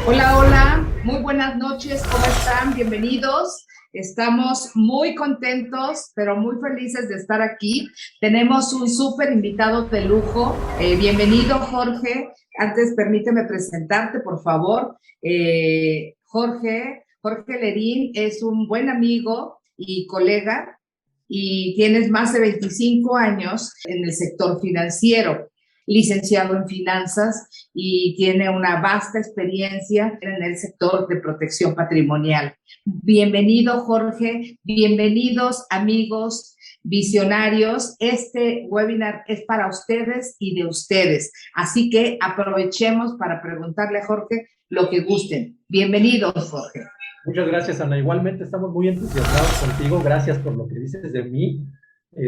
Hola, hola, muy buenas noches, ¿cómo están? Bienvenidos. Estamos muy contentos, pero muy felices de estar aquí. Tenemos un súper invitado de lujo. Bienvenido, Jorge. Antes, permíteme presentarte, por favor. Jorge Lerín es un buen amigo y colega y tienes más de 25 años en el sector financiero, licenciado en finanzas y tiene una vasta experiencia en el sector de protección patrimonial. Bienvenido, Jorge. Bienvenidos, amigos visionarios. Este webinar es para ustedes y de ustedes. Así que aprovechemos para preguntarle a Jorge lo que gusten. Bienvenidos, Jorge. Muchas gracias, Ana. Igualmente estamos muy entusiasmados contigo. Gracias por lo que dices de mí.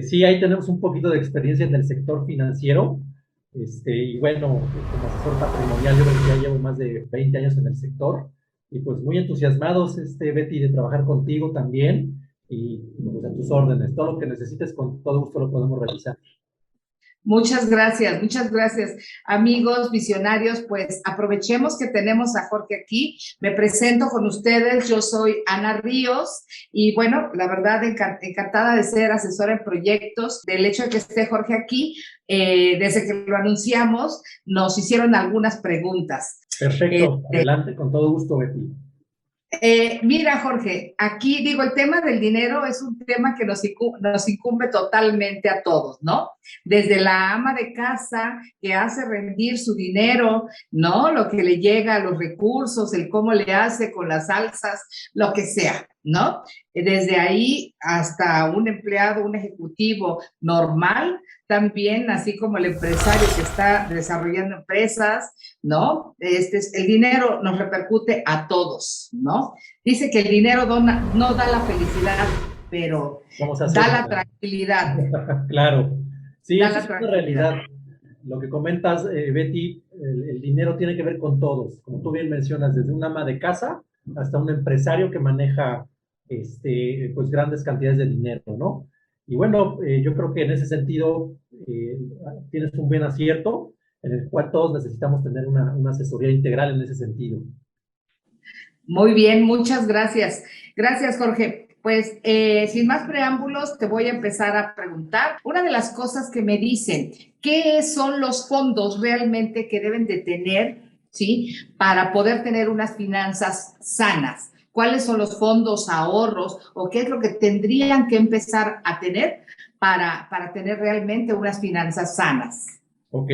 Sí, ahí tenemos un poquito de experiencia en el sector financiero. Y bueno, como asesor patrimonial, yo creo que ya llevo más de 20 años en el sector. Y pues muy entusiasmados, Betty, de trabajar contigo también. Y pues a tus órdenes. Todo lo que necesites, con todo gusto lo podemos realizar. Muchas gracias, amigos visionarios. Pues aprovechemos que tenemos a Jorge aquí. Me presento con ustedes. Yo soy Ana Ríos y bueno, la verdad encantada de ser asesora en proyectos. Del hecho de que esté Jorge aquí, desde que lo anunciamos, nos hicieron algunas preguntas. Perfecto. Adelante, con todo gusto, Betty. Mira, Jorge, aquí digo, el tema del dinero es un tema que nos incumbe totalmente a todos, ¿no? Desde la ama de casa que hace rendir su dinero, ¿no? Lo que le llega a los recursos, el cómo le hace con las salsas, lo que sea, ¿no? Desde ahí hasta un empleado, un ejecutivo normal, también así como el empresario que está desarrollando empresas, ¿no? El dinero nos repercute a todos, ¿no? Dice que el dinero no da la felicidad, pero da la tranquilidad. Claro, sí, Da eso la es una tranquilidad. realidad. Lo que comentas, Betty, el dinero tiene que ver con todos, como tú bien mencionas, desde una ama de casa hasta un empresario que maneja pues grandes cantidades de dinero, ¿no? Y bueno, yo creo que en ese sentido eh, tienes un buen acierto, en el cual todos necesitamos tener una asesoría integral en ese sentido. Muy bien, muchas gracias. Gracias, Jorge. Pues sin más preámbulos, te voy a empezar a preguntar. Una de las cosas que me dicen, ¿qué son los fondos realmente que deben de tener, ¿sí? Para poder tener unas finanzas sanas. ¿Cuáles son los fondos, ahorros o qué es lo que tendrían que empezar a tener para tener realmente unas finanzas sanas? Ok,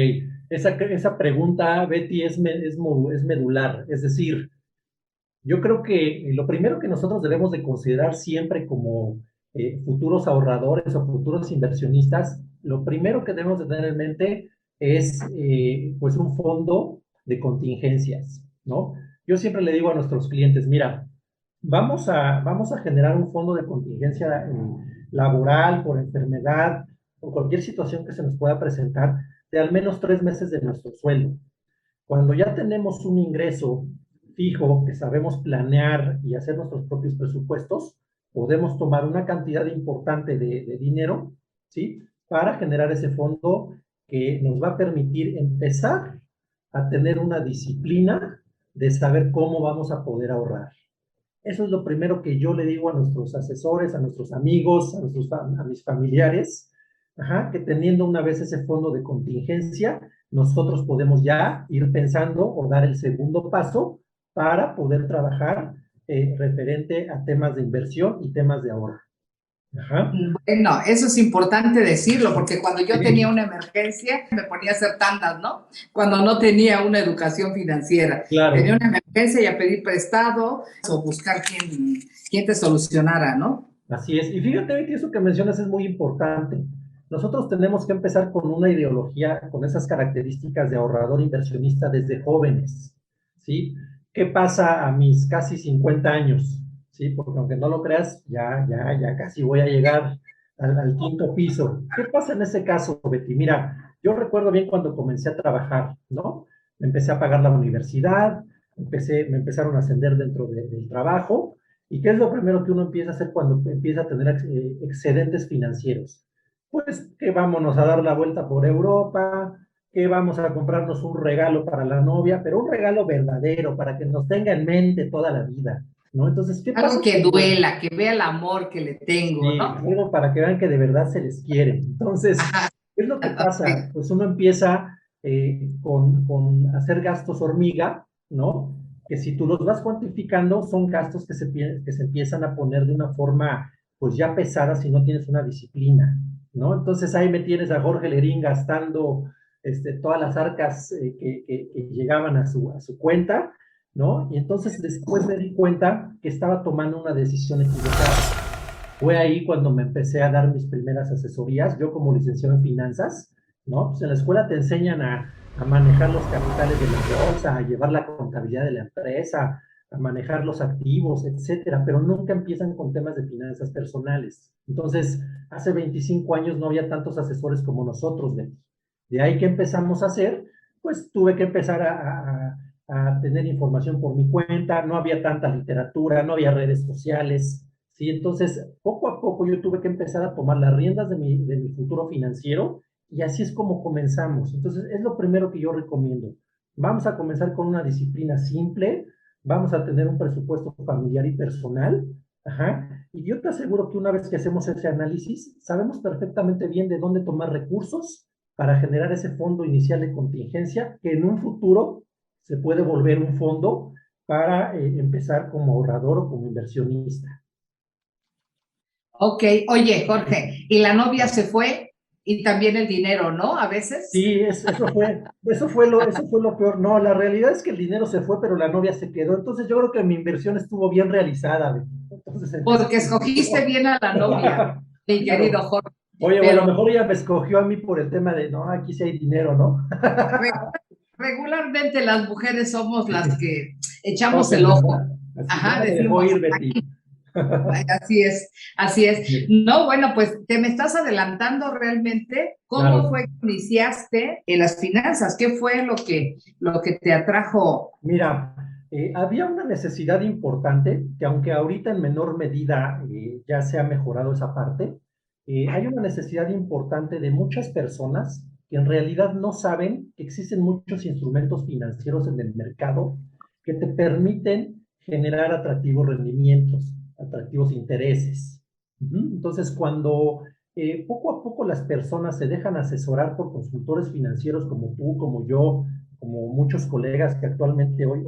esa pregunta, Betty, es medular, es decir, yo creo que lo primero que nosotros debemos de considerar siempre como futuros ahorradores o futuros inversionistas, lo primero que debemos de tener en mente es pues un fondo de contingencias, ¿no? Yo siempre le digo a nuestros clientes, mira, vamos a generar un fondo de contingencia laboral, por enfermedad o cualquier situación que se nos pueda presentar de al menos 3 meses de nuestro sueldo. Cuando ya tenemos un ingreso fijo, que sabemos planear y hacer nuestros propios presupuestos, podemos tomar una cantidad importante de dinero, ¿sí? Para generar ese fondo que nos va a permitir empezar a tener una disciplina de saber cómo vamos a poder ahorrar. Eso es lo primero que yo le digo a nuestros asesores, a nuestros amigos, a mis familiares, ajá, que teniendo una vez ese fondo de contingencia, nosotros podemos ya ir pensando o dar el segundo paso para poder trabajar referente a temas de inversión y temas de ahorro. Ajá. Bueno, eso es importante decirlo, porque cuando yo tenía Sí, una emergencia me ponía a hacer tandas, ¿no? Cuando no tenía una educación financiera. Tenía claro. una emergencia y a pedir prestado o buscar quién te solucionara, ¿no? Así es. Y fíjate que eso que mencionas es muy importante. Nosotros tenemos que empezar con una ideología, con esas características de ahorrador inversionista desde jóvenes, ¿sí? ¿Qué pasa a mis casi 50 años? ¿Sí? Porque aunque no lo creas, ya casi voy a llegar al quinto piso. ¿Qué pasa en ese caso, Betty? Mira, yo recuerdo bien cuando comencé a trabajar, ¿no? Empecé a pagar la universidad, me empezaron a ascender dentro del trabajo. ¿Y qué es lo primero que uno empieza a hacer cuando empieza a tener excedentes financieros? Pues que vámonos a dar la vuelta por Europa, que vamos a comprarnos un regalo para la novia, pero un regalo verdadero, para que nos tenga en mente toda la vida, ¿no? Entonces, ¿qué Algo pasa que cuando... duela, que vea el amor que le tengo, Sí, ¿no? algo para que vean que de verdad se les quiere. Entonces, Ajá, ¿qué es lo que sí. pasa? Pues uno empieza con hacer gastos hormiga, ¿no? Que si tú los vas cuantificando, son gastos que se empiezan a poner de una forma, pues ya pesada si no tienes una disciplina, ¿no? Entonces ahí me tienes a Jorge Lerín gastando todas las arcas que llegaban a su cuenta, ¿no? Y entonces después me di cuenta que estaba tomando una decisión equivocada. Fue ahí cuando me empecé a dar mis primeras asesorías, yo como licenciado en finanzas, ¿no? Pues en la escuela te enseñan a manejar los capitales de la bolsa, a llevar la contabilidad de la empresa, a manejar los activos, etcétera, pero nunca empiezan con temas de finanzas personales. Entonces, hace 25 años no había tantos asesores como nosotros, Betty. De ahí que empezamos a hacer, pues tuve que empezar a tener información por mi cuenta, no había tanta literatura, no había redes sociales, ¿sí? Entonces, poco a poco yo tuve que empezar a tomar las riendas de mi futuro financiero y así es como comenzamos. Entonces, es lo primero que yo recomiendo. Vamos a comenzar con una disciplina simple, vamos a tener un presupuesto familiar y personal, ajá, y yo te aseguro que una vez que hacemos ese análisis, sabemos perfectamente bien de dónde tomar recursos para generar ese fondo inicial de contingencia que en un futuro se puede volver un fondo para empezar como ahorrador o como inversionista. Ok, oye, Jorge, y la novia se fue y también el dinero, ¿no? A veces. Sí, eso fue lo peor. No, la realidad es que el dinero se fue, pero la novia se quedó. Entonces yo creo que mi inversión estuvo bien realizada, Betty. Entonces en ese Porque escogiste sentido, bien a la novia, mi querido claro. Jorge, Oye, o a lo pero mejor ella me escogió a mí por el tema de, no, aquí sí hay dinero, ¿no? re- regularmente las mujeres somos las que echamos Cogen, el ¿verdad? ojo. Así, ya Ajá, me dejó decimos, ir, Betty. así es, así es. Sí, No, bueno, pues te me estás adelantando realmente. ¿Cómo claro. fue que iniciaste en las finanzas? ¿Qué fue lo que te atrajo? Mira, había una necesidad importante que aunque ahorita en menor medida ya se ha mejorado esa parte, hay una necesidad importante de muchas personas que en realidad no saben que existen muchos instrumentos financieros en el mercado que te permiten generar atractivos rendimientos, atractivos intereses. Ujú. Entonces, cuando poco a poco las personas se dejan asesorar por consultores financieros como tú, como yo, como muchos colegas que actualmente hoy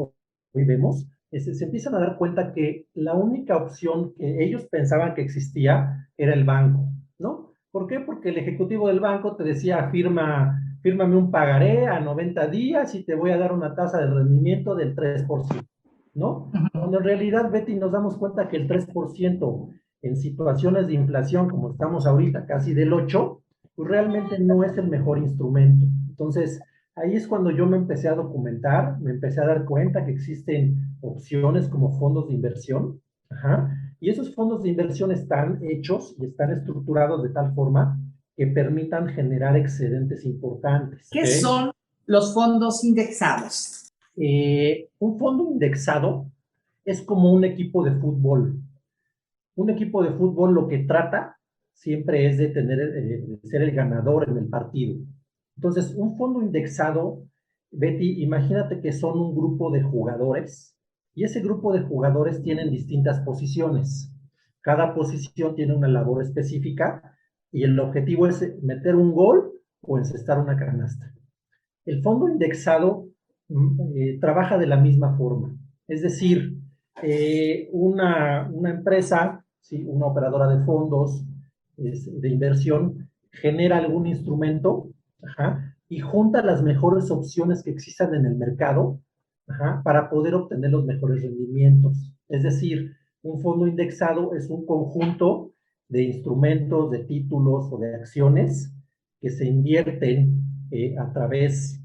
vemos, se empiezan a dar cuenta que la única opción que ellos pensaban que existía era el banco, ¿no? ¿Por qué? Porque el ejecutivo del banco te decía, fírmame un pagaré a 90 días y te voy a dar una tasa de rendimiento del 3%, ¿no? Cuando en realidad, Betty, nos damos cuenta que el 3% en situaciones de inflación como estamos ahorita, casi del 8%, pues realmente no es el mejor instrumento. Entonces, ahí es cuando yo me empecé a documentar, me empecé a dar cuenta que existen opciones como fondos de inversión, ajá, y esos fondos de inversión están hechos y están estructurados de tal forma que permitan generar excedentes importantes, ¿ok? ¿Qué son los fondos indexados? Un fondo indexado es como un equipo de fútbol. Un equipo de fútbol lo que trata siempre es de tener, de ser el ganador en el partido. Entonces, un fondo indexado, Betty, imagínate que son un grupo de jugadores y ese grupo de jugadores tienen distintas posiciones. Cada posición tiene una labor específica y el objetivo es meter un gol o encestar una canasta. El fondo indexado trabaja de la misma forma. Es decir, una empresa, ¿sí? Una operadora de fondos de inversión, genera algún instrumento, ajá, y junta las mejores opciones que existan en el mercado, ajá, para poder obtener los mejores rendimientos. Es decir, un fondo indexado es un conjunto de instrumentos, de títulos o de acciones que se invierten a través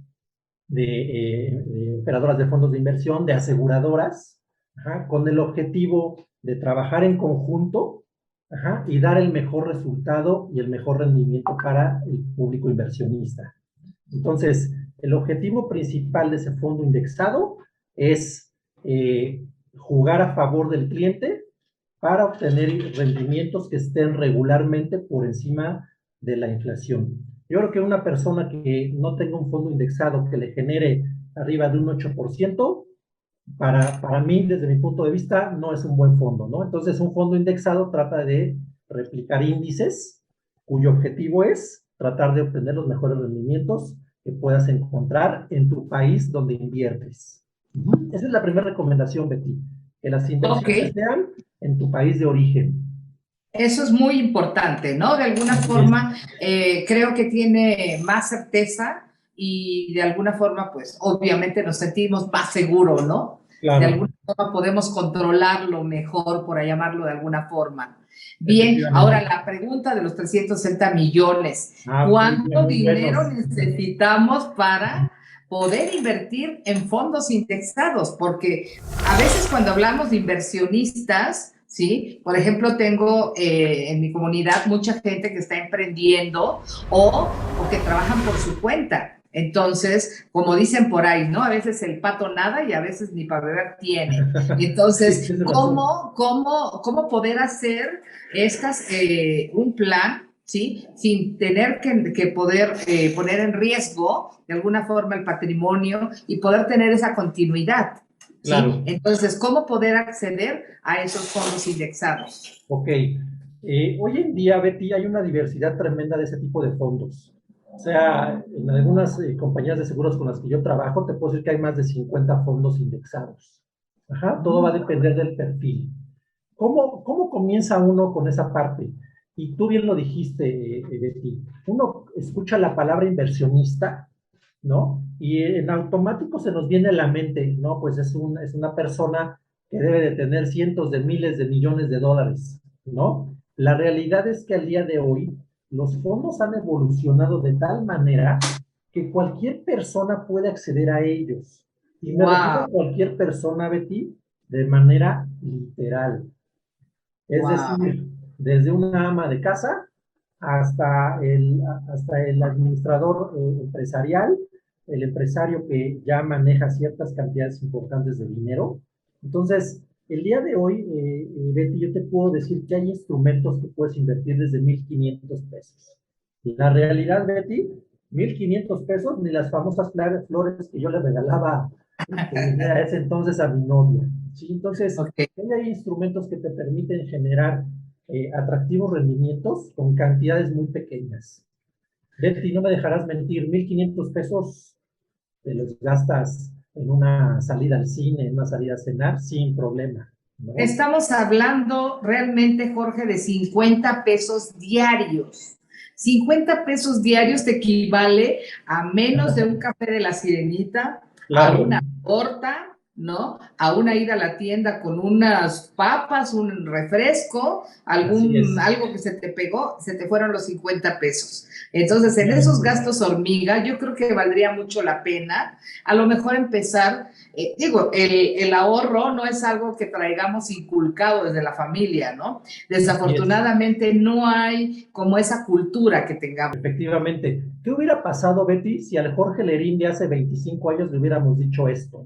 de operadoras de fondos de inversión, de aseguradoras, ajá, con el objetivo de trabajar en conjunto, ajá, y dar el mejor resultado y el mejor rendimiento para el público inversionista. Entonces, el objetivo principal de ese fondo indexado es jugar a favor del cliente para obtener rendimientos que estén regularmente por encima de la inflación. Yo creo que una persona que no tenga un fondo indexado que le genere arriba de un 8%, para mí, desde mi punto de vista, no es un buen fondo, ¿no? Entonces, un fondo indexado trata de replicar índices cuyo objetivo es tratar de obtener los mejores rendimientos que puedas encontrar en tu país donde inviertes. Esa es la primera recomendación, Betty, que las Ok, inversiones sean en tu país de origen. eso es muy importante, ¿no? De alguna Así es, forma, creo que tiene más certeza y de alguna forma, pues obviamente nos sentimos más seguros, ¿no? De claro, alguna forma podemos controlarlo mejor, por llamarlo de alguna forma. Bien, ahora efectivamente. la pregunta de los 360 millones. Ok, ¿Cuánto muy dinero buenos. necesitamos para poder invertir en fondos indexados? Porque a veces cuando hablamos de inversionistas, ¿sí? Por ejemplo, tengo en mi comunidad mucha gente que está emprendiendo o que trabajan por su cuenta. Entonces, como dicen por ahí, ¿no? A veces el pato nada y a veces ni para beber tiene. Sí, Entonces, tienes razón. ¿cómo poder hacer un plan, ¿sí? Sin tener que poder poner en riesgo de alguna forma el patrimonio y poder tener esa continuidad, ¿sí? Claro. Entonces, ¿cómo poder acceder a esos fondos indexados? Ok. Hoy en día, Betty, hay una diversidad tremenda de ese tipo de fondos. O sea, en algunas compañías de seguros con las que yo trabajo, te puedo decir que hay más de 50 fondos indexados. Ajá, todo va a depender del perfil. ¿Cómo comienza uno con esa parte? Y tú bien lo dijiste, Betty. Uno escucha la palabra inversionista, ¿no? Y en automático se nos viene a la mente, ¿no? Pues es una persona que debe de tener cientos de miles de millones de dólares, ¿no? La realidad es que al día de hoy los fondos han evolucionado de tal manera que cualquier persona puede acceder a ellos. Y me refiero Wow, a cualquier persona, Betty, de manera literal. Es wow. decir, desde una ama de casa hasta el administrador empresarial, el empresario que ya maneja ciertas cantidades importantes de dinero. Entonces, el día de hoy, Betty, yo te puedo decir que hay instrumentos que puedes invertir desde 1,500 pesos. La realidad, Betty, 1,500 pesos, ni las famosas flores que yo le regalaba a ese entonces a mi novia. ¿Sí? Entonces, Ok. hay instrumentos que te permiten generar atractivos rendimientos con cantidades muy pequeñas. Betty, no me dejarás mentir, 1,500 pesos te los gastas en una salida al cine, en una salida a cenar, sin problema, ¿no? Estamos hablando realmente, Jorge, de 50 pesos diarios. 50 pesos diarios te equivale a menos de un café de la sirenita, a Claro, una torta, ¿no? A una ida a la tienda con unas papas, un refresco, así es, algo que se te pegó, se te fueron los 50 pesos. Entonces, en esos efectivamente. gastos hormiga, yo creo que valdría mucho la pena a lo mejor empezar el ahorro no es algo que traigamos inculcado desde la familia, ¿no? Así es. Desafortunadamente no hay como esa cultura que tengamos. Efectivamente. ¿Qué hubiera pasado, Betty, si al Jorge Lerín de hace 25 años le hubiéramos dicho esto?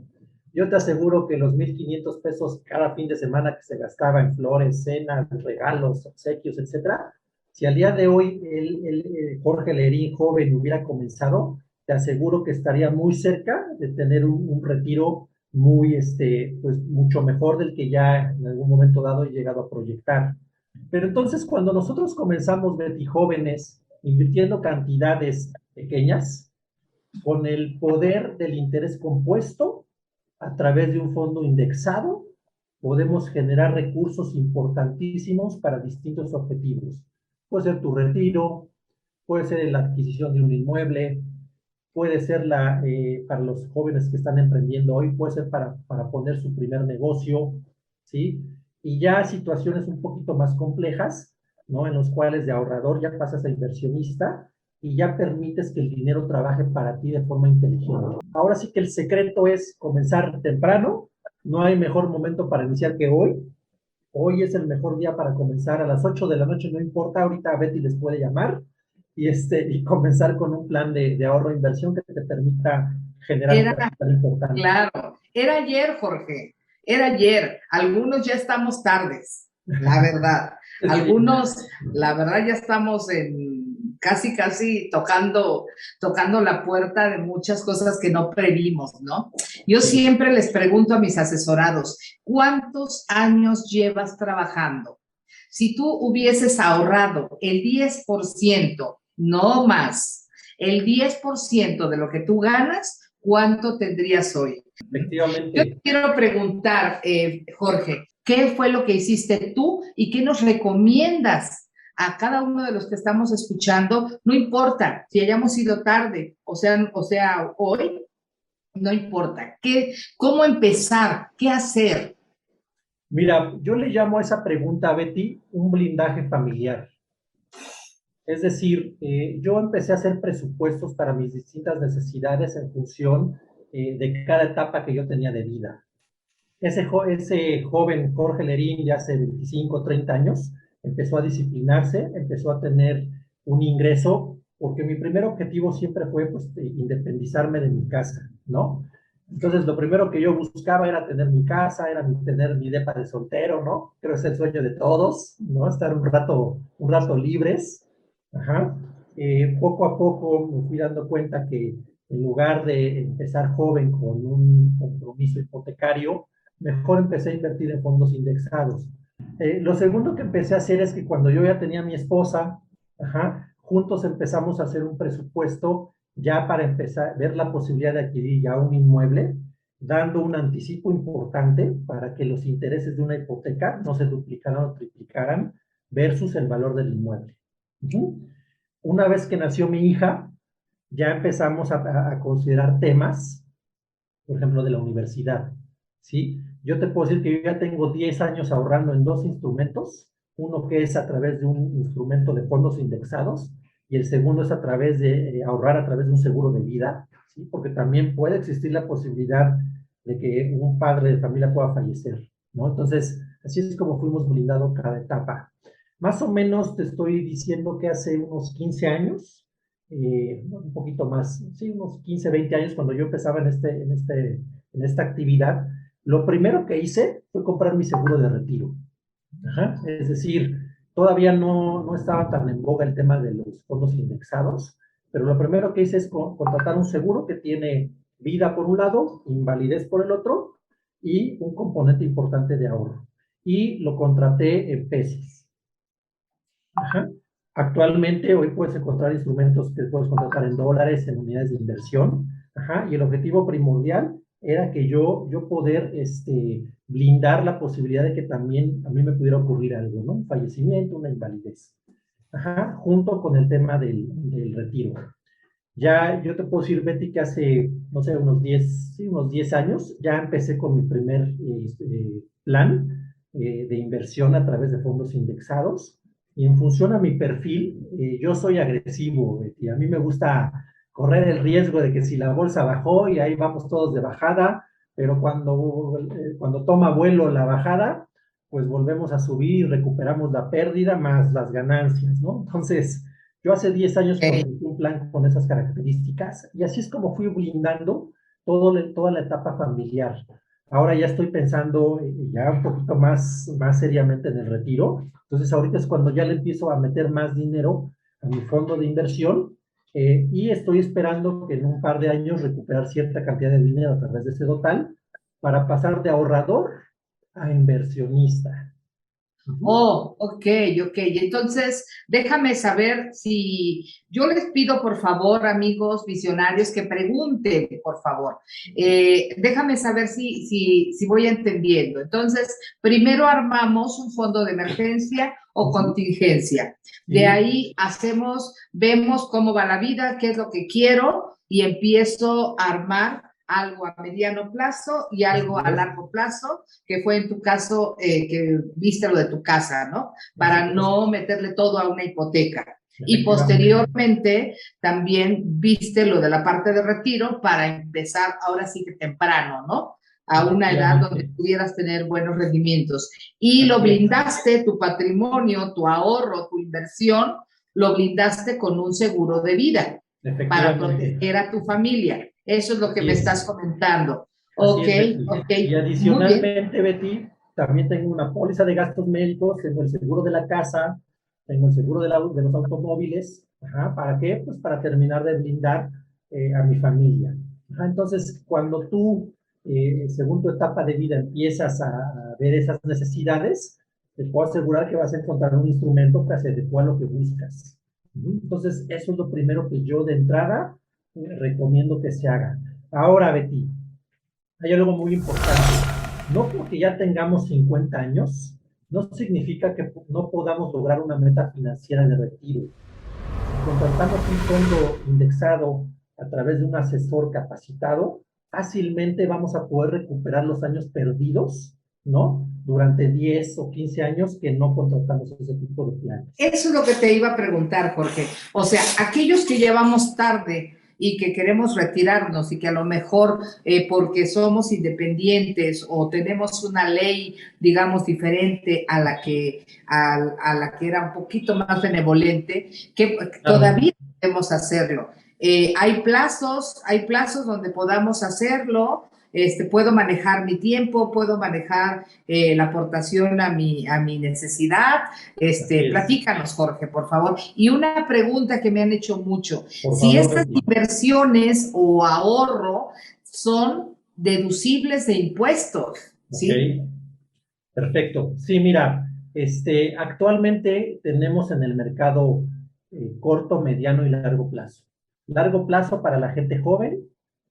Yo te aseguro que los 1,500 pesos cada fin de semana que se gastaba en flores, cenas, regalos, obsequios, etcétera, si al día de hoy el Jorge Lerín joven hubiera comenzado, te aseguro que estaría muy cerca de tener un retiro muy, pues mucho mejor del que ya en algún momento dado he llegado a proyectar. Pero entonces, cuando nosotros comenzamos, Betty, jóvenes, invirtiendo cantidades pequeñas, con el poder del interés compuesto, a través de un fondo indexado, podemos generar recursos importantísimos para distintos objetivos. Puede ser tu retiro, puede ser la adquisición de un inmueble, puede ser para los jóvenes que están emprendiendo hoy, puede ser para poner su primer negocio, ¿sí? Y ya situaciones un poquito más complejas, ¿no? En los cuales de ahorrador ya pasas a inversionista y ya permites que el dinero trabaje para ti de forma inteligente. Ahora sí que el secreto es comenzar temprano, no hay mejor momento para iniciar que hoy. Hoy es el mejor día para comenzar a las 8 de la noche, no importa, ahorita Betty les puede llamar y comenzar con un plan de ahorro e inversión que te permita generar un Era, capital importante. claro, era ayer, Jorge, era ayer. Algunos ya estamos tardes, la verdad. Sí, Algunos, la verdad, ya estamos casi tocando la puerta de muchas cosas que no previmos, ¿no? Yo siempre les pregunto a mis asesorados, ¿cuántos años llevas trabajando? Si tú hubieses ahorrado el 10%, no más, el 10% de lo que tú ganas, ¿cuánto tendrías hoy? Yo Efectivamente. te quiero preguntar, Jorge, ¿qué fue lo que hiciste tú y qué nos recomiendas a cada uno de los que estamos escuchando? No importa si hayamos ido tarde, o sea hoy, no importa. ¿Cómo empezar? ¿Qué hacer? Mira, yo le llamo a esa pregunta, Betty, un blindaje familiar. Es decir, yo empecé a hacer presupuestos para mis distintas necesidades en función de cada etapa que yo tenía de vida. Ese joven Jorge Lerín de hace 25, 30 años empezó a disciplinarse, empezó a tener un ingreso, porque mi primer objetivo siempre fue pues, independizarme de mi casa, ¿no? Entonces, lo primero que yo buscaba era tener mi casa, era tener mi depa de soltero, ¿no? Creo que es el sueño de todos, ¿no? Estar un rato libres. Ajá. Poco a poco me fui dando cuenta que en lugar de empezar joven con un compromiso hipotecario, mejor empecé a invertir en fondos indexados. Lo segundo que empecé a hacer es que cuando yo ya tenía a mi esposa, ajá, juntos empezamos a hacer un presupuesto ya para empezar a ver la posibilidad de adquirir ya un inmueble, dando un anticipo importante para que los intereses de una hipoteca no se duplicaran o triplicaran versus el valor del inmueble. Una vez que nació mi hija, ya empezamos a considerar temas, por ejemplo, de la universidad, ¿sí? Yo te puedo decir que yo ya tengo 10 años ahorrando en dos instrumentos, uno que es a través de un instrumento de fondos indexados y el segundo es a través de ahorrar a través de un seguro de vida, ¿sí? Porque también puede existir la posibilidad de que un padre de familia pueda fallecer, ¿no? Entonces, así es como fuimos blindando cada etapa. Más o menos te estoy diciendo que hace unos 15 años, un poquito más, sí, unos 15, 20 años cuando yo empezaba en esta actividad, lo primero que hice fue comprar mi seguro de retiro. Ajá. Es decir, todavía no estaba tan en boga el tema de los fondos indexados, pero lo primero que hice es contratar un seguro que tiene vida por un lado, invalidez por el otro y un componente importante de ahorro. Y lo contraté en pesos. Ajá. Actualmente, hoy puedes encontrar instrumentos que puedes contratar en dólares, en unidades de inversión. Ajá. Y el objetivo primordial era que yo poder blindar la posibilidad de que también a mí me pudiera ocurrir algo, ¿no? Un fallecimiento, una invalidez. Ajá. Junto con el tema del retiro. Ya yo te puedo decir, Betty, que hace, no sé, unos 10 años, ya empecé con mi primer plan de inversión a través de fondos indexados. Y en función a mi perfil, yo soy agresivo, Betty. A mí me gusta correr el riesgo de que si la bolsa bajó y ahí vamos todos de bajada, pero cuando toma vuelo la bajada, pues volvemos a subir y recuperamos la pérdida más las ganancias, ¿no? Entonces, yo hace 10 años conseguí un plan con esas características y así es como fui blindando toda la etapa familiar. Ahora ya estoy pensando ya un poquito más seriamente en el retiro. Entonces ahorita es cuando ya le empiezo a meter más dinero a mi fondo de inversión y estoy esperando que en un par de años recuperar cierta cantidad de dinero a través de ese total para pasar de ahorrador a inversionista. Oh, ok. Entonces, déjame saber si yo les pido, por favor, amigos visionarios, que pregunten, por favor. Déjame saber si voy entendiendo. Entonces, primero armamos un fondo de emergencia o contingencia. De ahí vemos cómo va la vida, qué es lo que quiero y empiezo a armar algo a mediano plazo y algo a largo plazo, que fue en tu caso que viste lo de tu casa, ¿no? Para no meterle todo a una hipoteca. Y posteriormente también viste lo de la parte de retiro para empezar ahora sí que temprano, ¿no? A una edad donde pudieras tener buenos rendimientos. Y lo blindaste, tu patrimonio, tu ahorro, tu inversión, lo blindaste con un seguro de vida para proteger a tu familia. Eso es lo que me estás comentando. Ok. Y adicionalmente, Betty, también tengo una póliza de gastos médicos, tengo el seguro de la casa, tengo el seguro de los automóviles, Ajá, ¿para qué? Pues para terminar de blindar a mi familia. Ajá, entonces, cuando tú, según tu etapa de vida, empiezas a ver esas necesidades, te puedo asegurar que vas a encontrar un instrumento que se adecua a lo que buscas. Entonces, eso es lo primero que yo de entrada recomiendo que se haga. Ahora, Betty, hay algo muy importante. No porque ya tengamos 50 años, no significa que no podamos lograr una meta financiera de retiro. Si contratamos un fondo indexado a través de un asesor capacitado, fácilmente vamos a poder recuperar los años perdidos, ¿no? Durante 10 o 15 años que no contratamos ese tipo de planes. Eso es lo que te iba a preguntar, Jorge. O sea, aquellos que llevamos tarde y que queremos retirarnos y que a lo mejor porque somos independientes o tenemos una ley, digamos, diferente a la que era un poquito más benevolente, que Claro. todavía podemos hacerlo. Hay plazos donde podamos hacerlo. Puedo manejar mi tiempo, puedo manejar la aportación a mi necesidad. Así es. Platícanos, Jorge, por favor. Y una pregunta que me han hecho mucho, Por si favor, estas Betty. inversiones o ahorro son deducibles de impuestos, Ok, ¿sí? perfecto. Sí, mira, actualmente tenemos en el mercado corto, mediano y largo plazo. Largo plazo para la gente joven,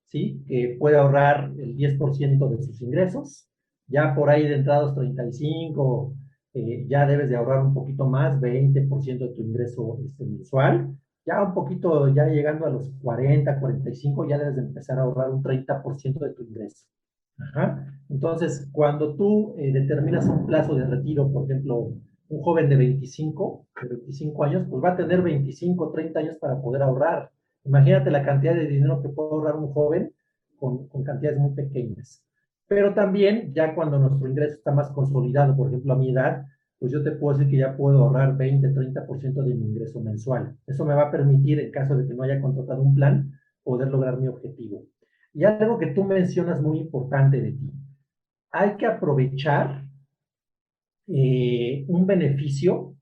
¿sí? Que puede ahorrar el 10% de sus ingresos. Ya por ahí de entrados 35, ya debes de ahorrar un poquito más, 20% de tu ingreso mensual. Ya un poquito, ya llegando a los 40, 45, ya debes de empezar a ahorrar un 30% de tu ingreso. Ajá. Entonces, cuando tú determinas un plazo de retiro, por ejemplo, un joven de 25 años, pues va a tener 25, 30 años para poder ahorrar. Imagínate la cantidad de dinero que puede ahorrar un joven con cantidades muy pequeñas. Pero también, ya cuando nuestro ingreso está más consolidado, por ejemplo, a mi edad, pues yo te puedo decir que ya puedo ahorrar 20, 30% de mi ingreso mensual. Eso me va a permitir, en caso de que no haya contratado un plan, poder lograr mi objetivo. Y algo que tú mencionas muy importante de ti, hay que aprovechar un beneficio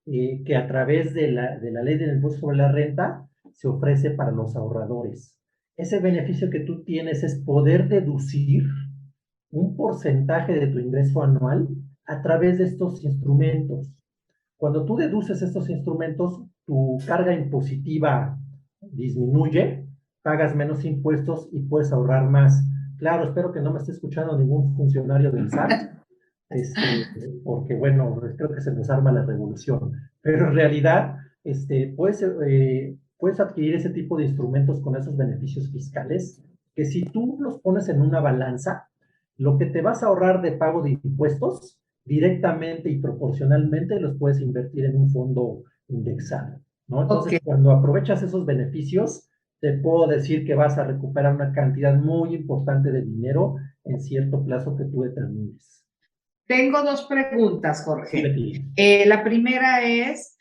que a través de la ley del impuesto sobre la renta se ofrece para los ahorradores. Ese beneficio que tú tienes es poder deducir un porcentaje de tu ingreso anual a través de estos instrumentos. Cuando tú deduces estos instrumentos, tu carga impositiva disminuye, pagas menos impuestos y puedes ahorrar más. Claro, espero que no me esté escuchando ningún funcionario del SAT, porque bueno, creo que se nos arma la revolución. Pero en realidad, puedes adquirir ese tipo de instrumentos con esos beneficios fiscales, que si tú los pones en una balanza, lo que te vas a ahorrar de pago de impuestos, directamente y proporcionalmente los puedes invertir en un fondo indexado, ¿no? Ok. Entonces, cuando aprovechas esos beneficios, te puedo decir que vas a recuperar una cantidad muy importante de dinero en cierto plazo que tú determines. Tengo dos preguntas, Sí, Jorge. Betty. La primera es,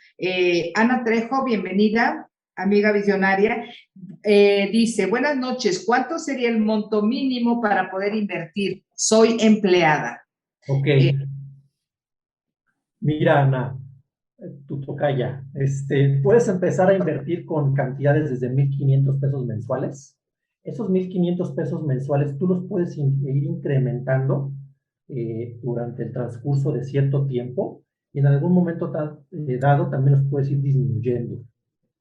Ana Trejo, bienvenida, amiga visionaria. Dice, buenas noches, ¿cuánto sería el monto mínimo para poder invertir? Soy empleada. Ok, Eh, mira, Ana, tu tocaya, puedes empezar a invertir con cantidades desde 1,500 pesos mensuales. Esos 1,500 pesos mensuales tú los puedes ir incrementando durante el transcurso de cierto tiempo y en algún momento dado también los puedes ir disminuyendo.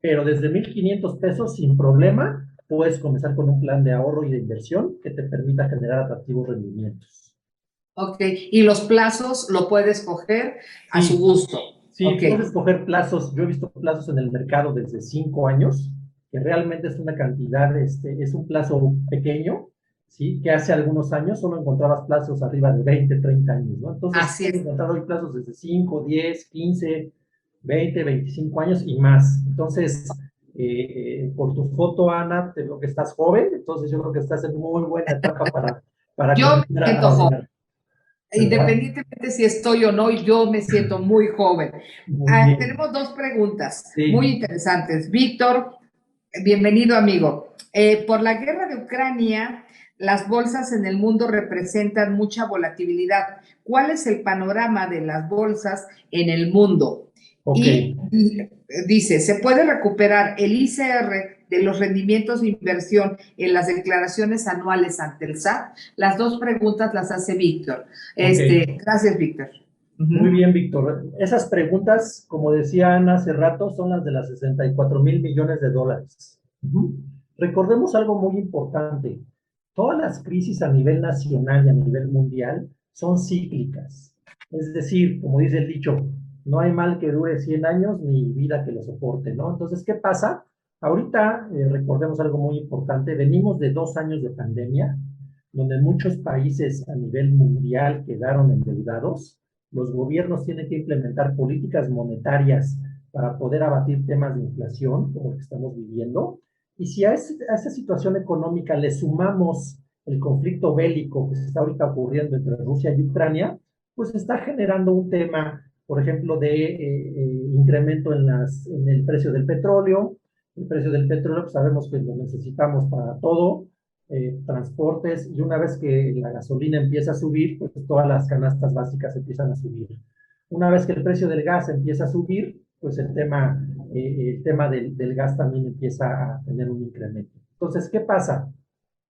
Pero desde 1,500 pesos sin problema puedes comenzar con un plan de ahorro y de inversión que te permita generar atractivos rendimientos. ok, y los plazos lo puedes coger a su Sí, gusto. sí, Ok, puedes escoger plazos. Yo he visto plazos en el mercado desde 5 años, que realmente es una cantidad, es un plazo pequeño, ¿sí? Que hace algunos años solo encontrabas plazos arriba de 20, 30 años, ¿no? Entonces, así puedes es. encontrar hoy plazos desde 5, 10, 15, 20, 25 años y más. Entonces, por tu foto, Ana, te veo que estás joven, entonces yo creo que estás en muy buena etapa para Yo me comenzar a siento joven. ahorrar, ¿verdad? Independientemente si estoy o no, yo me siento muy joven. Muy bien. Tenemos dos preguntas muy Sí, interesantes. Víctor, bienvenido amigo. Por la guerra de Ucrania, las bolsas en el mundo representan mucha volatilidad. ¿Cuál es el panorama de las bolsas en el mundo? Ok, Y dice, ¿se puede recuperar el ICR de los rendimientos de inversión en las declaraciones anuales ante el SAT? Las dos preguntas las hace Víctor. ok. Gracias, Víctor. Muy Ujú. bien, Víctor. Esas preguntas, como decía Ana hace rato, son las de las 64,000 millones de dólares. Ujú. Recordemos algo muy importante. Todas las crisis a nivel nacional y a nivel mundial son cíclicas. Es decir, como dice el dicho, no hay mal que dure 100 años ni vida que lo soporte, ¿no? Entonces, ¿qué pasa? Ahorita, recordemos algo muy importante. Venimos de 2 años de pandemia, donde muchos países a nivel mundial quedaron endeudados. Los gobiernos tienen que implementar políticas monetarias para poder abatir temas de inflación, como el que estamos viviendo. Y si a esa situación económica le sumamos el conflicto bélico que se está ahorita ocurriendo entre Rusia y Ucrania, pues está generando un tema, por ejemplo, de incremento en el precio del petróleo. El precio del petróleo, pues sabemos que lo necesitamos para todo, transportes, y una vez que la gasolina empieza a subir, pues todas las canastas básicas empiezan a subir. Una vez que el precio del gas empieza a subir, pues el tema del gas también empieza a tener un incremento. Entonces, ¿qué pasa?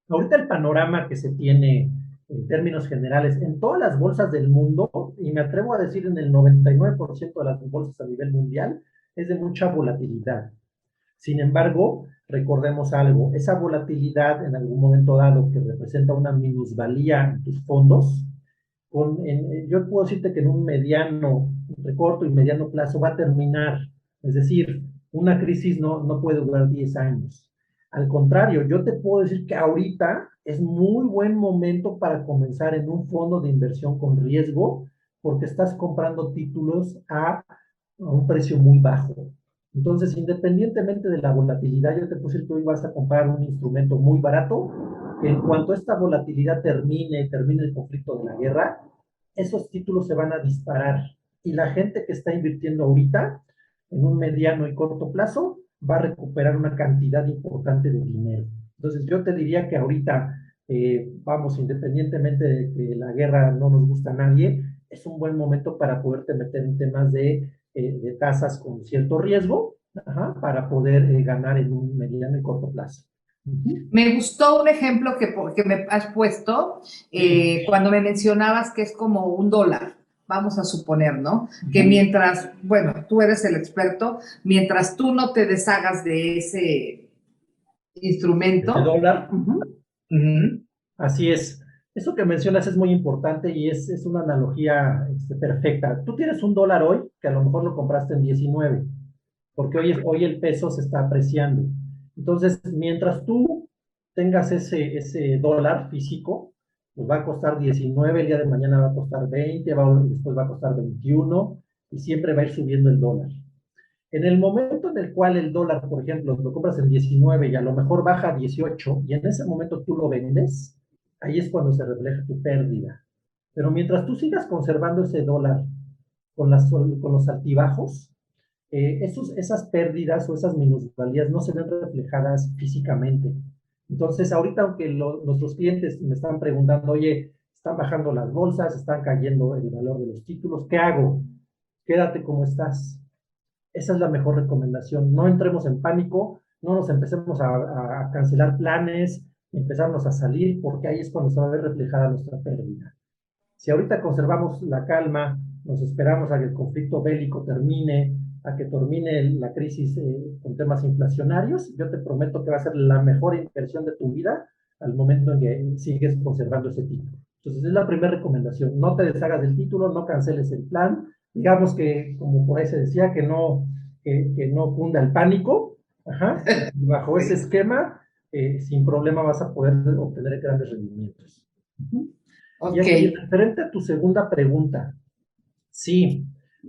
Ahorita el panorama que se tiene en términos generales en todas las bolsas del mundo, y me atrevo a decir en el 99% de las bolsas a nivel mundial, es de mucha volatilidad. Sin embargo, recordemos algo, esa volatilidad en algún momento dado que representa una minusvalía en tus fondos, yo puedo decirte que en un mediano, entre corto y mediano plazo va a terminar. Es decir, una crisis no puede durar 10 años. Al contrario, yo te puedo decir que ahorita es muy buen momento para comenzar en un fondo de inversión con riesgo porque estás comprando títulos a un precio muy bajo. Entonces, independientemente de la volatilidad, yo te puedo decir que hoy vas a comprar un instrumento muy barato, que en cuanto esta volatilidad termine el conflicto de la guerra, esos títulos se van a disparar. Y la gente que está invirtiendo ahorita, en un mediano y corto plazo, va a recuperar una cantidad importante de dinero. Entonces, yo te diría que ahorita, vamos, independientemente de que la guerra no nos gusta a nadie, es un buen momento para poderte meter en temas de tasas con cierto riesgo, ajá, para poder ganar en un mediano y corto plazo. Uh-huh. Me gustó un ejemplo que me has puesto Sí. cuando me mencionabas que es como $1, vamos a suponer, ¿no? Que Uh-huh. mientras, bueno, tú eres el experto, mientras tú no te deshagas de ese Este instrumento. dólar. Uh-huh. Uh-huh. Así es. Eso que mencionas es muy importante y es una analogía perfecta. Tú tienes $1 hoy, que a lo mejor lo compraste en 19, porque hoy el peso se está apreciando. Entonces, mientras tú tengas ese dólar físico, pues va a costar 19, el día de mañana va a costar 20, después va a costar 21, y siempre va a ir subiendo el dólar. En el momento en el cual el dólar, por ejemplo, lo compras en 19 y a lo mejor baja a 18, y en ese momento tú lo vendes, ahí es cuando se refleja tu pérdida. Pero mientras tú sigas conservando ese dólar con los altibajos, esas pérdidas o esas minusvalías no se ven reflejadas físicamente. Entonces, ahorita, aunque nuestros clientes me están preguntando, oye, están bajando las bolsas, están cayendo el valor de los títulos, ¿qué hago? Quédate como estás. Esa es la mejor recomendación. No entremos en pánico, no nos empecemos a cancelar planes, empezarnos a salir, porque ahí es cuando se va a ver reflejada nuestra pérdida. Si ahorita conservamos la calma, nos esperamos a que el conflicto bélico termine, a que termine la crisis con temas inflacionarios, yo te prometo que va a ser la mejor inversión de tu vida al momento en que sigues conservando ese título. Entonces, es la primera recomendación. No te deshagas del título, no canceles el plan. Digamos que, como por ahí se decía, que no cunda el pánico. Ajá. Y bajo ese esquema, sin problema vas a poder obtener grandes rendimientos. Uh-huh. Ok. Y referente a tu segunda pregunta, sí,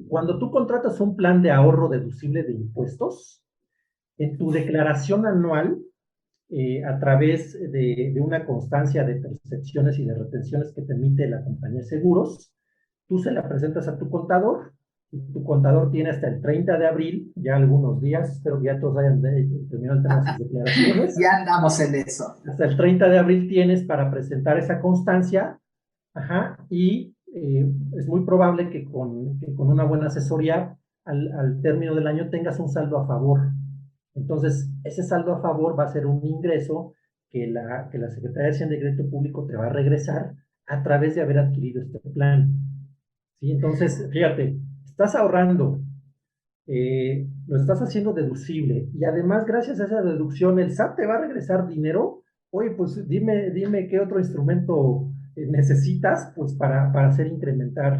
cuando tú contratas un plan de ahorro deducible de impuestos, en tu declaración anual, a través de una constancia de percepciones y de retenciones que te emite la compañía de seguros, tú se la presentas a tu contador, y tu contador tiene hasta el 30 de abril, ya algunos días, espero que ya todos hayan terminado el tema de sus declaraciones. Ya andamos en eso. Hasta el 30 de abril tienes para presentar esa constancia. Ajá, y es muy probable que con una buena asesoría al término del año tengas un saldo a favor. Entonces, ese saldo a favor va a ser un ingreso que la Secretaría de Hacienda y Crédito Público te va a regresar a través de haber adquirido este plan. ¿Sí? Entonces, fíjate, estás ahorrando, lo estás haciendo deducible y además, gracias a esa deducción, el SAT te va a regresar dinero. Oye, pues dime qué otro instrumento necesitas pues para hacer incrementar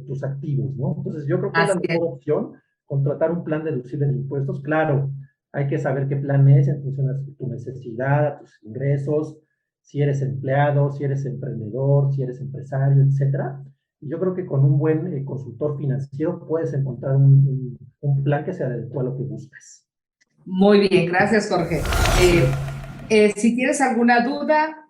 tus activos, ¿no? Entonces, yo creo que es la Así es. mejor opción contratar un plan deducible de impuestos. Claro, hay que saber qué plan es en función a tu necesidad, a tus ingresos, si eres empleado, si eres emprendedor, si eres empresario, etcétera. Y yo creo que con un buen consultor financiero puedes encontrar un plan que se adecue a lo que buscas. Muy bien, gracias, Jorge. Si tienes alguna duda,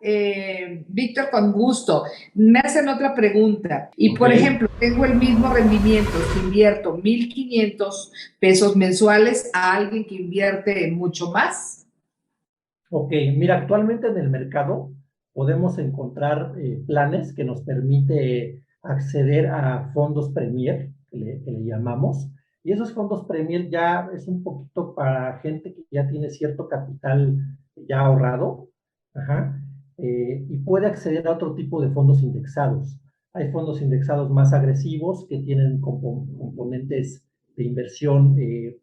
Víctor, con gusto. Me hacen otra pregunta. Y, por ejemplo, tengo el mismo rendimiento si invierto 1,500 pesos mensuales a alguien que invierte mucho más. Ok, mira, actualmente en el mercado podemos encontrar planes que nos permite acceder a fondos Premier, que le llamamos, y esos fondos Premier ya es un poquito para gente que ya tiene cierto capital ya ahorrado, ajá, y puede acceder a otro tipo de fondos indexados. Hay fondos indexados más agresivos que tienen componentes de inversión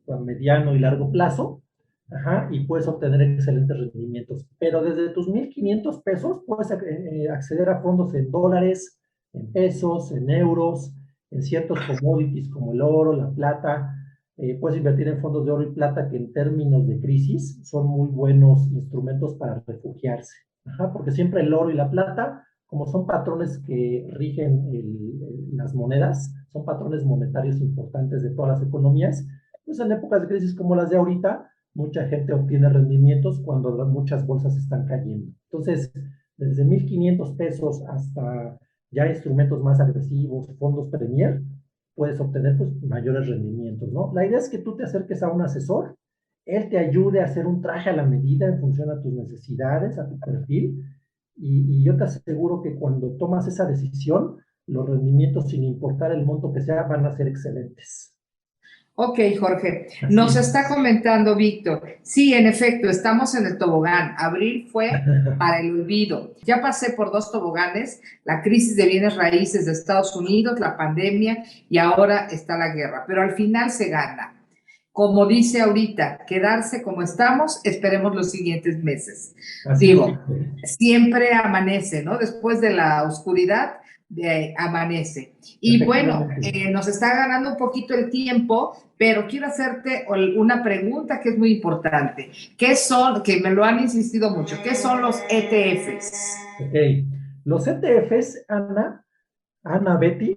a mediano y largo plazo. Ajá, y puedes obtener excelentes rendimientos. Pero desde tus 1,500 pesos puedes acceder a fondos en dólares, en pesos, en euros, en ciertos commodities como el oro, la plata. Puedes invertir en fondos de oro y plata que en términos de crisis son muy buenos instrumentos para refugiarse. Ajá, porque siempre el oro y la plata, como son patrones que rigen las monedas, son patrones monetarios importantes de todas las economías, pues en épocas de crisis como las de ahorita, mucha gente obtiene rendimientos cuando muchas bolsas están cayendo. Entonces, desde 1,500 pesos hasta ya instrumentos más agresivos, fondos Premier, puedes obtener pues, mayores rendimientos, ¿no? La idea es que tú te acerques a un asesor, él te ayude a hacer un traje a la medida en función a tus necesidades, a tu perfil, y yo te aseguro que cuando tomas esa decisión, los rendimientos, sin importar el monto que sea, van a ser excelentes. Ok, Jorge, Así nos es. está comentando Víctor. Sí, en efecto, estamos en el tobogán. Abril fue para el olvido. Ya pasé por 2 toboganes, la crisis de bienes raíces de Estados Unidos, la pandemia y ahora está la guerra. Pero al final se gana. Como dice ahorita, quedarse como estamos, esperemos los siguientes meses. Así es, Digo, Víctor. siempre amanece, ¿no? Después de la oscuridad, amanece. Y bueno, Efectivamente. nos está ganando un poquito el tiempo, pero quiero hacerte una pregunta que es muy importante. ¿Qué son, que me lo han insistido mucho, qué son los ETFs? Ok. Los ETFs, Ana Betty,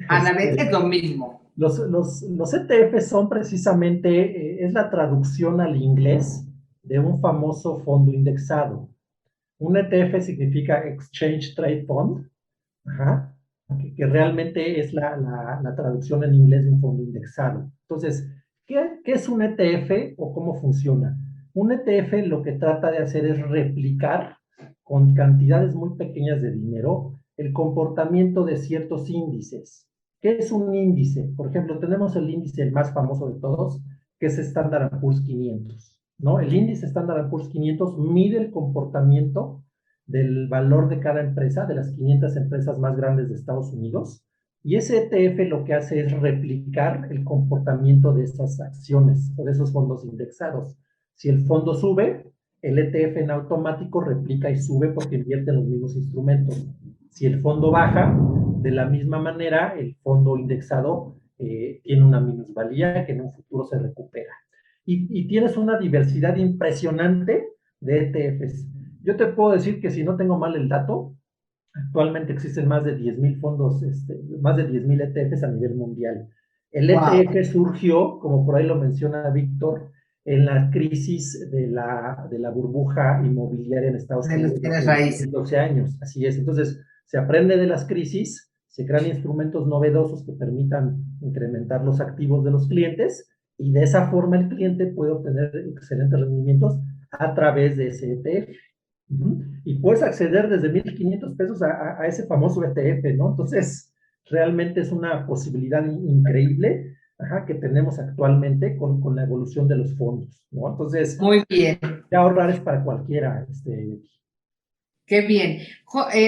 Anabel, es este, lo mismo. los ETFs son precisamente, es la traducción al inglés de un famoso fondo indexado. Un ETF significa Exchange Trade Fund, ajá, que realmente es la traducción en inglés de un fondo indexado. Entonces, ¿qué es un ETF o cómo funciona? Un ETF lo que trata de hacer es replicar con cantidades muy pequeñas de dinero el comportamiento de ciertos índices. ¿Qué es un índice? Por ejemplo, tenemos el índice el más famoso de todos, que es Standard Poor's 500, ¿no? El índice Standard Poor's 500 mide el comportamiento del valor de cada empresa, de las 500 empresas más grandes de Estados Unidos, y ese ETF lo que hace es replicar el comportamiento de esas acciones o de esos fondos indexados. Si el fondo sube, el ETF en automático replica y sube porque invierte en los mismos instrumentos. Si el fondo baja, de la misma manera, el fondo indexado tiene una minusvalía que en un futuro se recupera. Y tienes una diversidad impresionante de ETFs. Yo te puedo decir que si no tengo mal el dato, actualmente existen más de 10,000 fondos, más de 10,000 ETFs a nivel mundial. El Wow. ETF surgió, como por ahí lo menciona Víctor, en la crisis de la burbuja inmobiliaria en Estados De los Unidos bienes hace raíces. 12 años. Así es. Entonces, se aprende de las crisis, se crean instrumentos novedosos que permitan incrementar los activos de los clientes y de esa forma el cliente puede obtener excelentes rendimientos a través de ese ETF. Y puedes acceder desde 1,500 pesos a ese famoso ETF, ¿no? Entonces, realmente es una posibilidad increíble ajá, que tenemos actualmente con la evolución de los fondos, ¿no? Entonces, Muy bien. ya ahorrar es para cualquiera, Qué bien.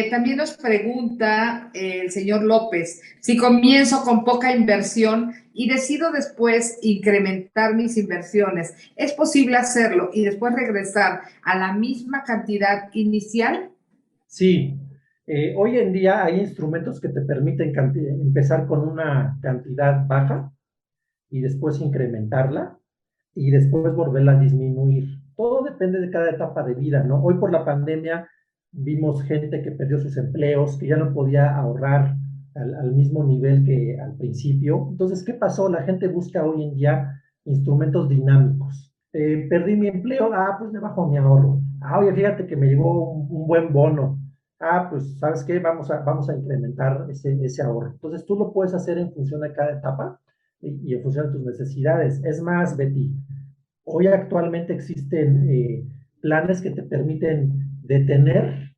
También nos pregunta el señor López, si comienzo con poca inversión y decido después incrementar mis inversiones, ¿es posible hacerlo y después regresar a la misma cantidad inicial? Sí, hoy en día hay instrumentos que te permiten empezar con una cantidad baja y después incrementarla y después volverla a disminuir. Todo depende de cada etapa de vida, ¿no? Hoy por la pandemia vimos gente que perdió sus empleos, que ya no podía ahorrar al mismo nivel que al principio. Entonces, ¿qué pasó? La gente busca hoy en día instrumentos dinámicos. Perdí mi empleo, pues le bajo mi ahorro. Oye, fíjate que me llegó un buen bono. Pues, ¿sabes qué? Vamos a incrementar ese ahorro. Entonces, tú lo puedes hacer en función de cada etapa y en función de tus necesidades. Es más, Betty, hoy actualmente existen planes que te permiten detener,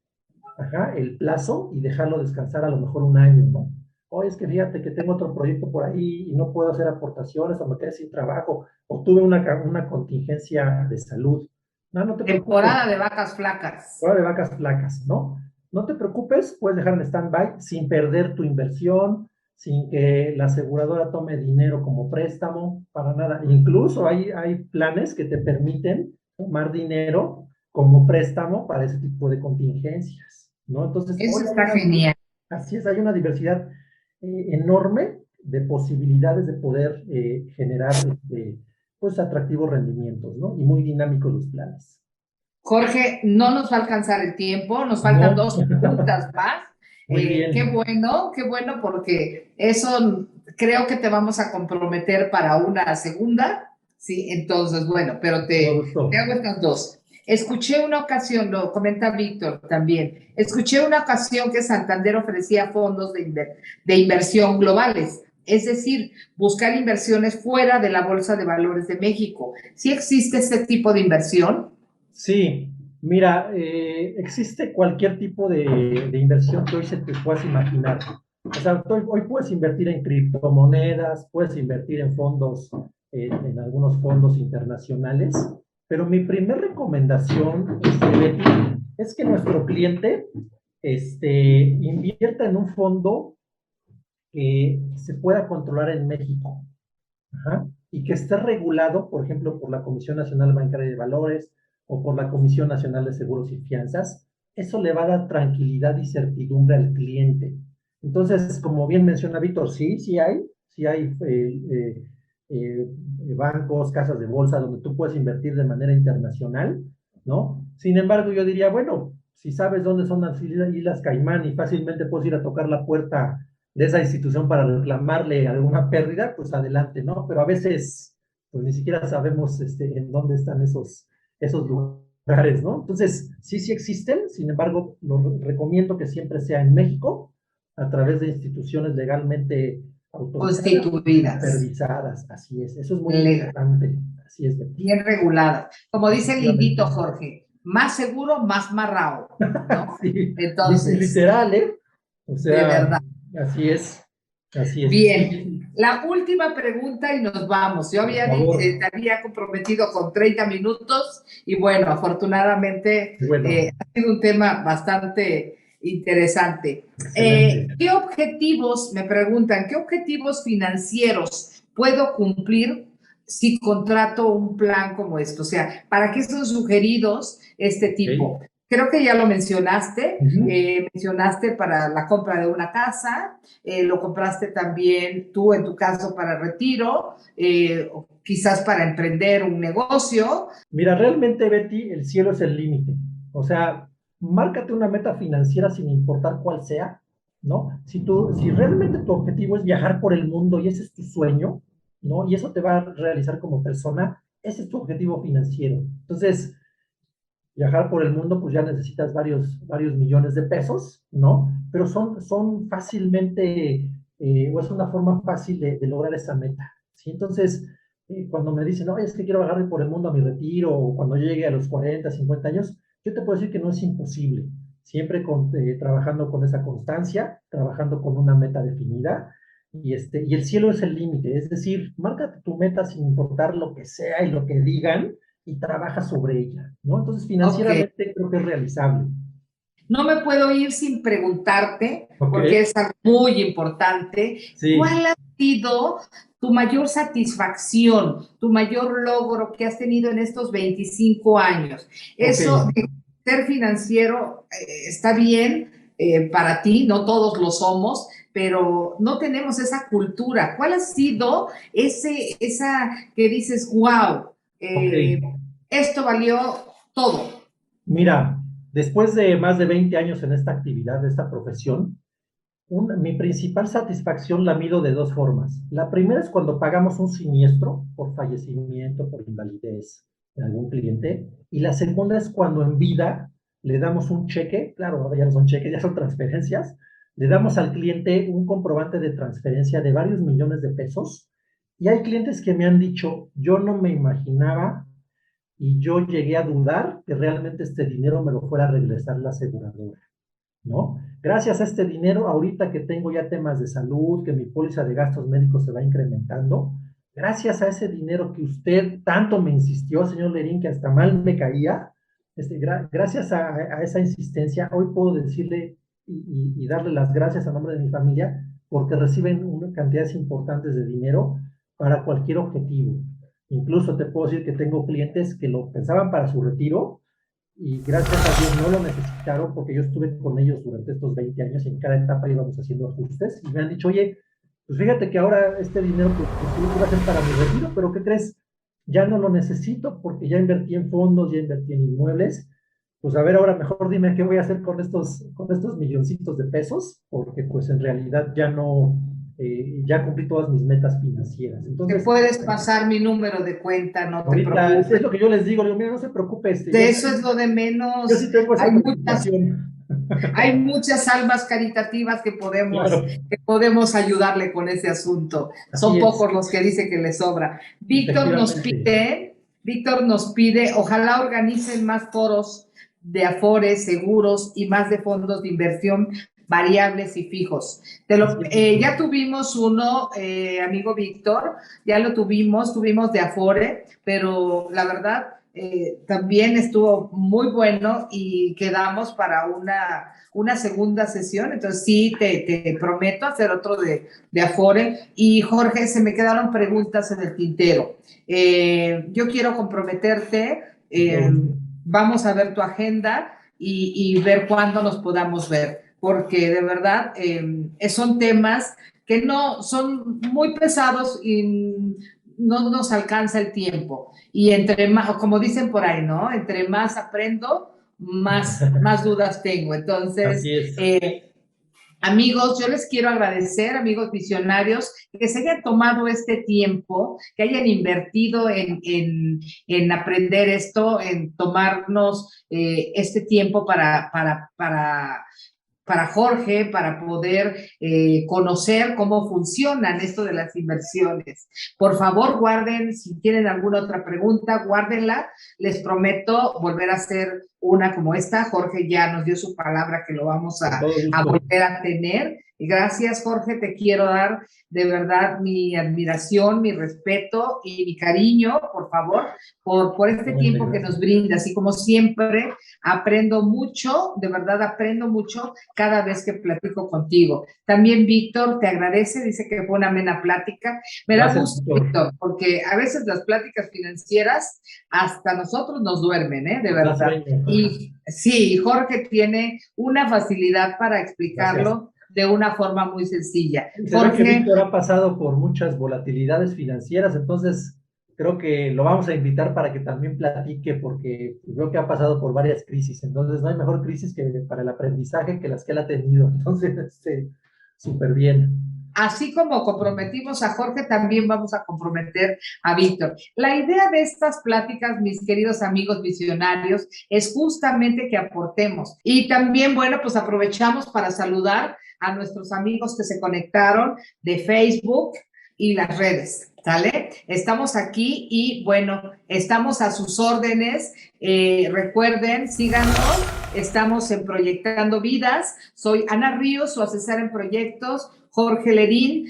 ajá, el plazo y dejarlo descansar a lo mejor un año, ¿no? Oye, es que fíjate que tengo otro proyecto por ahí y no puedo hacer aportaciones o me quedé sin trabajo o tuve una contingencia de salud. No, no te preocupes, Temporada de vacas flacas. hora de vacas flacas, ¿no? No te preocupes, puedes dejar en stand-by sin perder tu inversión, sin que la aseguradora tome dinero como préstamo, para nada. Incluso hay planes que te permiten tomar dinero como préstamo para ese tipo de contingencias, ¿no? Entonces, Eso hoy está genial. así es, hay una diversidad enorme de posibilidades de poder generar pues atractivos rendimientos, ¿no? Y muy dinámicos los planes. Jorge, no nos va a alcanzar el tiempo, nos faltan No, dos preguntas más. muy bien. Qué bueno, porque eso creo que te vamos a comprometer para una segunda, sí, entonces, bueno, pero Todo te gusto. hago estas dos. Escuché una ocasión, lo comenta Víctor también, escuché una ocasión que Santander ofrecía fondos de inversión globales, es decir, buscar inversiones fuera de la Bolsa de Valores de México. ¿Sí existe este tipo de inversión? Sí, mira, existe cualquier tipo de inversión que hoy se te puedas imaginar. O sea, hoy puedes invertir en criptomonedas, puedes invertir en fondos, en algunos fondos internacionales, pero mi primera recomendación, Betty, es que nuestro cliente invierta en un fondo que se pueda controlar en México. Ajá, y que esté regulado, por ejemplo, por la Comisión Nacional Bancaria de Valores o por la Comisión Nacional de Seguros y Fianzas, eso le va a dar tranquilidad y certidumbre al cliente. Entonces, como bien menciona Víctor, sí hay bancos, casas de bolsa donde tú puedes invertir de manera internacional, ¿no? Sin embargo, yo diría, bueno, si sabes dónde son las Islas Caimán y fácilmente puedes ir a tocar la puerta de esa institución para reclamarle alguna pérdida, pues adelante, ¿no? Pero a veces, pues ni siquiera sabemos en dónde están esos lugares, ¿no? Entonces, sí existen, sin embargo, lo recomiendo que siempre sea en México, a través de instituciones legalmente autorizadas y Constituidas. supervisadas, así es, eso es muy importante, así es, Betty. Bien reguladas. Como dice el Efectivamente. lindito Jorge, más seguro, más marrao, ¿no? Sí, Entonces, literal, ¿eh? O de sea, verdad. así es, así es. Bien, la última pregunta y nos vamos. Yo Por había favor, te había comprometido con 30 minutos y bueno, afortunadamente bueno, ha sido un tema bastante interesante. excelente. ¿Qué objetivos, me preguntan, qué objetivos financieros puedo cumplir si contrato un plan como esto? O sea, ¿para qué son sugeridos este Ok. tipo? Creo que ya lo mencionaste, Ujú. mencionaste para la compra de una casa, lo compraste también tú en tu caso para retiro, quizás para emprender un negocio. Mira, realmente, Betty, el cielo es el límite. O sea, márcate una meta financiera sin importar cuál sea, ¿no? Si realmente tu objetivo es viajar por el mundo y ese es tu sueño, ¿no? Y eso te va a realizar como persona, ese es tu objetivo financiero. Entonces, viajar por el mundo, pues ya necesitas varios millones de pesos, ¿no? Pero son fácilmente, o es una forma fácil de lograr esa meta, ¿sí? Entonces, cuando me dicen, no, es que quiero viajar por el mundo a mi retiro, o cuando llegue a los 40, 50 años, yo te puedo decir que no es imposible, siempre trabajando con esa constancia, trabajando con una meta definida, y el cielo es el límite, es decir, márcate tu meta sin importar lo que sea y lo que digan y trabaja sobre ella, ¿no? Entonces, Ok. financieramente creo que es realizable. No me puedo ir sin preguntarte, Ok, porque es algo muy importante, sí, ¿cuál ha sido tu mayor satisfacción, tu mayor logro que has tenido en estos 25 años? ok. Eso de ser financiero está bien para ti, no todos lo somos, pero no tenemos esa cultura. ¿Cuál ha sido esa que dices, wow, Ok, esto valió todo? mira, después de más de 20 años en esta actividad, de esta profesión, mi principal satisfacción la mido de dos formas. La primera es cuando pagamos un siniestro por fallecimiento, por invalidez de algún cliente, y la segunda es cuando en vida le damos un cheque, claro, ahora ya no son cheques, ya son transferencias, le damos al cliente un comprobante de transferencia de varios millones de pesos, y hay clientes que me han dicho, yo no me imaginaba y yo llegué a dudar que realmente este dinero me lo fuera a regresar la aseguradora, ¿no? Gracias a este dinero, ahorita que tengo ya temas de salud, que mi póliza de gastos médicos se va incrementando, gracias a ese dinero que usted tanto me insistió, señor Lerín, que hasta mal me caía, gracias a esa insistencia, hoy puedo decirle y darle las gracias a nombre de mi familia porque reciben una cantidades importantes de dinero para cualquier objetivo. Incluso te puedo decir que tengo clientes que lo pensaban para su retiro y gracias a Dios no lo necesitaron porque yo estuve con ellos durante estos 20 años y en cada etapa íbamos haciendo ajustes y me han dicho, oye, pues fíjate que ahora este dinero pues sí iba a ser para mi retiro, pero ¿qué crees? Ya no lo necesito porque ya invertí en fondos, ya invertí en inmuebles. Pues a ver, ahora mejor dime qué voy a hacer con estos milloncitos de pesos, porque pues en realidad ya no, ya cumplí todas mis metas financieras. Te Entonces, puedes pasar mi número de cuenta, no te ahorita es preocupes. lo que yo les digo, digo, mira, no se preocupe, De eso es lo de yo menos. sí tengo Hay esa muchas, preocupación. hay muchas almas caritativas Claro, que podemos ayudarle con ese asunto. así Son es, pocos los que dicen que les sobra. efectivamente. Víctor nos pide, ojalá organicen más foros de afores, seguros y más de fondos de inversión variables y fijos. Así es, Víctor. Ya tuvimos uno, amigo Víctor, ya lo tuvimos de Afore, pero la verdad también estuvo muy bueno y quedamos para una segunda sesión. Entonces sí, te prometo hacer otro de Afore. Y Jorge, se me quedaron preguntas en el tintero. Yo quiero comprometerte, vamos a ver tu agenda y ver cuándo nos podamos ver, porque de verdad son temas que no son muy pesados y no nos alcanza el tiempo. Y entre más, como dicen por ahí, ¿no? Entre más aprendo, más dudas tengo. Entonces, Así es. amigos, yo les quiero agradecer, amigos visionarios, que se hayan tomado este tiempo, que hayan invertido en aprender esto, en tomarnos este tiempo para Jorge, para poder conocer cómo funcionan esto de las inversiones. Por favor, guarden, si tienen alguna otra pregunta, guárdenla. Les prometo volver a hacer una como esta. Jorge ya nos dio su palabra que lo vamos Con todo a gusto. volver a tener. Gracias, Jorge, te quiero dar de verdad mi admiración, mi respeto y mi cariño, por favor, por este Realmente, tiempo que nos gracias. brindas. Y como siempre, aprendo mucho, de verdad aprendo mucho cada vez que platico contigo. También Víctor te agradece, dice que fue una amena plática. Me da Gracias, gusto, Víctor. Víctor, porque a veces las pláticas financieras hasta nosotros nos duermen, ¿eh? De Nos da verdad. sueño. Y sí, Jorge tiene una facilidad para Gracias. explicarlo de una forma muy sencilla. Se ve que Jorge, Víctor ha pasado por muchas volatilidades financieras, entonces creo que lo vamos a invitar para que también platique, porque veo que ha pasado por varias crisis, entonces no hay mejor crisis que para el aprendizaje que las que él ha tenido. Entonces, súper bien. así como comprometimos a Jorge, también vamos a comprometer a Víctor. La idea de estas pláticas, mis queridos amigos visionarios, es justamente que aportemos. Y también, bueno, pues aprovechamos para saludar a nuestros amigos que se conectaron de Facebook y las redes. ¿Sale? Estamos aquí y bueno, estamos a sus órdenes. Recuerden, síganos Estamos en Proyectando Vidas. Soy Ana Ríos, su asesora en proyectos. Jorge Lerín,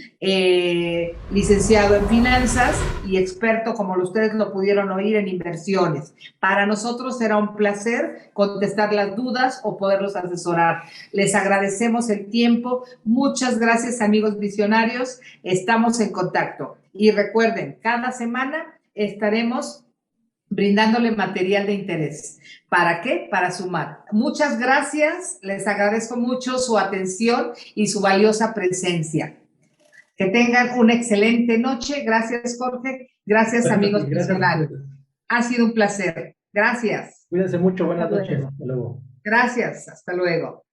licenciado en finanzas y experto, como ustedes lo pudieron oír, en inversiones. Para nosotros será un placer contestar las dudas o poderlos asesorar. Les agradecemos el tiempo. Muchas gracias, amigos visionarios. Estamos en contacto. Y recuerden, cada semana estaremos brindándole material de interés. ¿Para qué? Para sumar. Muchas gracias, les agradezco mucho su atención y su valiosa presencia. Que tengan una excelente noche. Gracias, Jorge. Gracias, amigos visionarios. Ha sido un placer. Gracias. Cuídense mucho. Buenas noches. Hasta luego. Gracias. Hasta luego.